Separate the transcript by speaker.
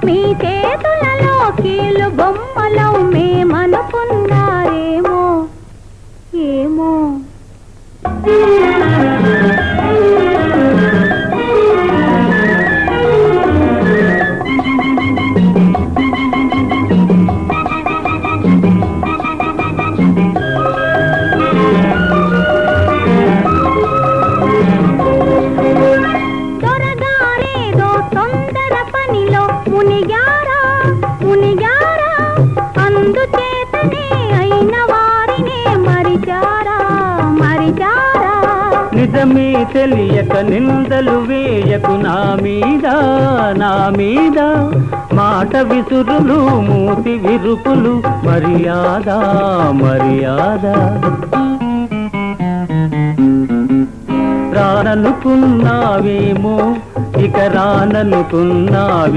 Speaker 1: మీ చేతులలో కీలు బొమ్మలం మేమనుకున్నారేమో ఏమో. దొరగారేదో తొందర పనిలో మునిగారా మునిగారా, అందుచేతనే అయిన వారినే మరిచారా మరిచారా.
Speaker 2: నిజమే తెలియక నిందలు వేయకు నా మీద నా మీద, మాట విసురులు మూతి విరుపులు మర్యాద మర్యాద. రాననుకున్నావేమో ఇక రాననుకున్నావే